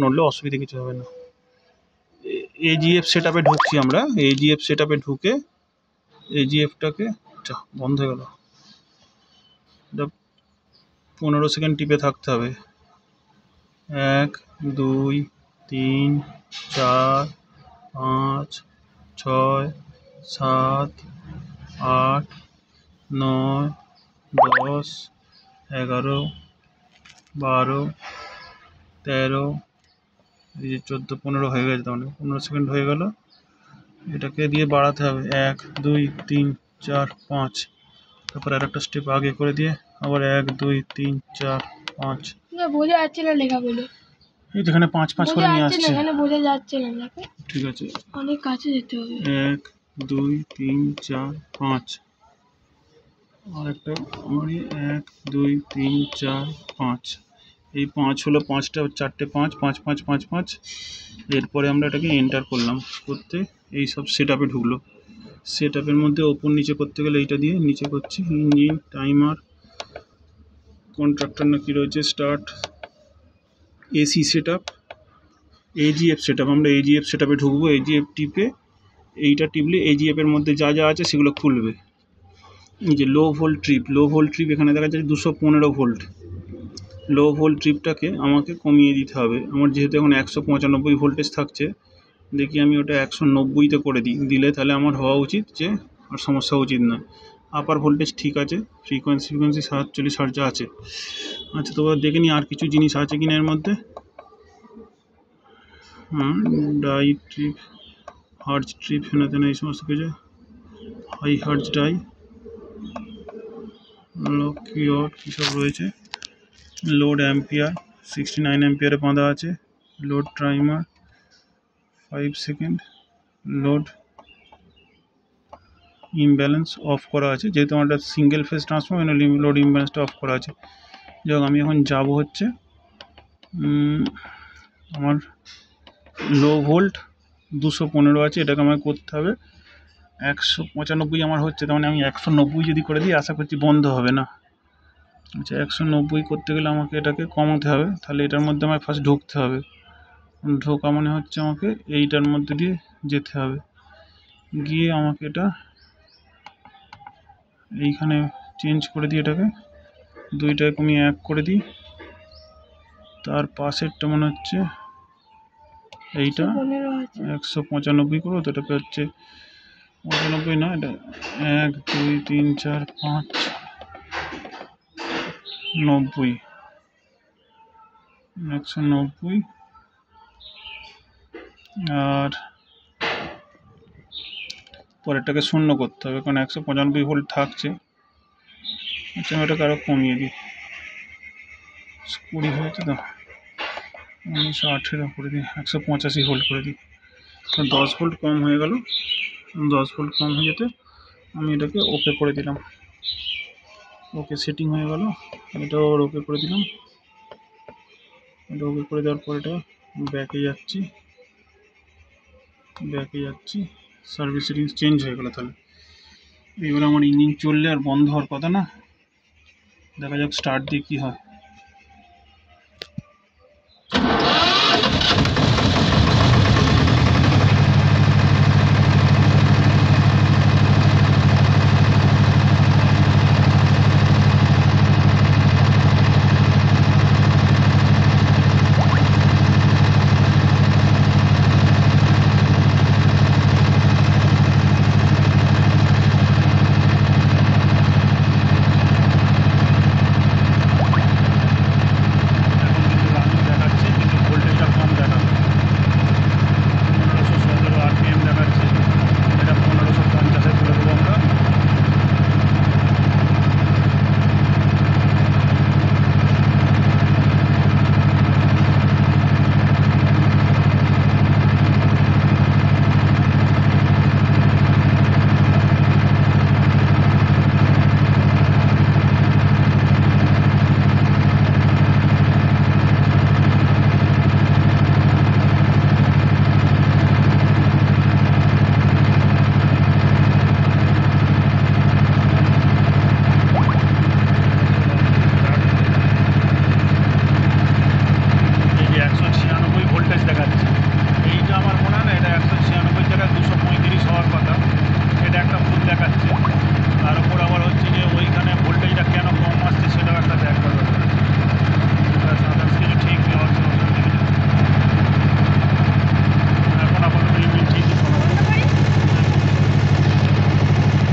নড়লে অসুবিধা কিছু হবে না। এজিএফ সেট আপে ঢুকছি আমরা। এজিএফ সেট আপে ঢুকে এজিএফটাকে বন্ধ হয়ে গেল। 15 সেকেন্ড টিপে থাকতে হবে। 1 2 3 4 5 6 7 8 9 10 11 12 13 এই যে 14 15 হয়ে গেছে, তার মানে 15 সেকেন্ড হয়ে গেল। এটাকে দিয়ে বাড়াতে হবে 1 2 3 4 5। তারপর আর একটা স্টেপ আগে করে দিয়ে আবার 1 2 3 4 5। না বোঝা যাচ্ছে না লেখাগুলো। এই যেখানে 5 5 করে নিয়ে আসছে, এখানে বোঝা যাচ্ছে না লেখা। ঠিক আছে, অনেক কাছে যেতে হবে। 1 2 3 4 5। আর একটা আমারই 1 2 3 4 5। এই 5 হলো 5টা 4টে 5 5 5 5 5। এরপরে আমরা এটাকে এন্টার করলাম, করতে এই সব সেট আপে ঢুকলো। সেট আপের মধ্যে ওপর নিচে করতে গেলে এইটা দিয়ে নিচে করছি, ইঞ্জিন, টাইমার, কন্ট্রাক্টর না কি রয়েছে, start, AC set up, AGF set up. আমরা এজিএফ সেট আপে ঢুকবো। এজিএফ টিপে এইটা টিপলে এজিএফ এর মধ্যে যা যা আছে সেগুলো খুলবে। এই যে লো ভোল্ট ট্রিপ এখানে দেখা যাচ্ছে 215 ভোল্ট। লো ভোল্ট ট্রিপটাকে আমাকে কমিয়ে দিতে হবে। আমার যেহেতু এখন 195 ভোল্টেজ থাকছে, দেখি আমি ওটা 190-তে করে দিলে তাহলে আমার হওয়া উচিত যে আর সমস্যা উচিত না। আপার ভোল্টেজ ঠিক আছে, ফ্রিকোয়েন্সি 47 হার্জ আছে। আচ্ছা, তো দেখে নিই আর কিছু জিনিস আছে কিনা এর মধ্যে। ডাই ট্রিপ, হার্জ ট্রিপ, হেনা তেনা এই সমস্ত কিছু, হাই হার্জ ডাই, কিওয়াট কী সব রয়েছে। লোড অ্যাম্পিয়ার 69 অ্যাম্পিয়ারে বাঁধা আছে। Load timer 5 second. Load imbalance off করা আছে, যেহেতু আমার একটা সিঙ্গেল ফেজ ট্রান্সফর্মার, লোড ইমব্যালেন্সটা অফ করা আছে। যাই হোক, আমি এখন যাব হচ্ছে আমার লো ভোল্ট 215 আছে, এটাকে আমাকে করতে হবে 195 আমার হচ্ছে, তার মানে আমি 190 যদি করে দিই আশা করছি বন্ধ হবে না। আচ্ছা, 190 করতে গেলে আমাকে এটাকে কমাতে হবে, তাহলে এটার মধ্যে আমায় ফার্স্ট ঢুকতে হবে। ঢোকা মানে হচ্ছে আমাকে এইটার মধ্যে দিয়ে যেতে হবে, গিয়ে আমাকে এটা এইখানে চেঞ্জ করে দিই, এটাকে 2টায় কমিয়ে 1 করে দিই। তার পাশেরটা মনে হচ্ছে এইটা 195 করবো, তো এটাকে হচ্ছে 95 না, এটা 1 2 3 4 5 90, 190। আর পরেরটাকে 0 করতে হবে, কারণ 195 ভোল্ট থাকছে। আচ্ছা, আমি এটাকে আরও কমিয়ে দিই, 20 হয়েছে তো, 1918 করে দিই, 185 ভোল্ট করে দিই। 10 ভোল্ট কম হয়ে গেল। 10 ভোল্ট কম হয়ে যেতে আমি এটাকে ওকে করে দিলাম। ওকে সেটিং হয়ে গেল, এটাও ওকে করে দিলাম। এটা ওকে করে দেওয়ার পর এটা ব্যাকে যাচ্ছি, সার্ভিস সেটিংস চেঞ্জ হয়ে গেল। তাহলে এবারে আমার ইঞ্জিন চললে আর বন্ধ হওয়ার কথা না, দেখা যাক স্টার্ট দিয়ে কী হয়।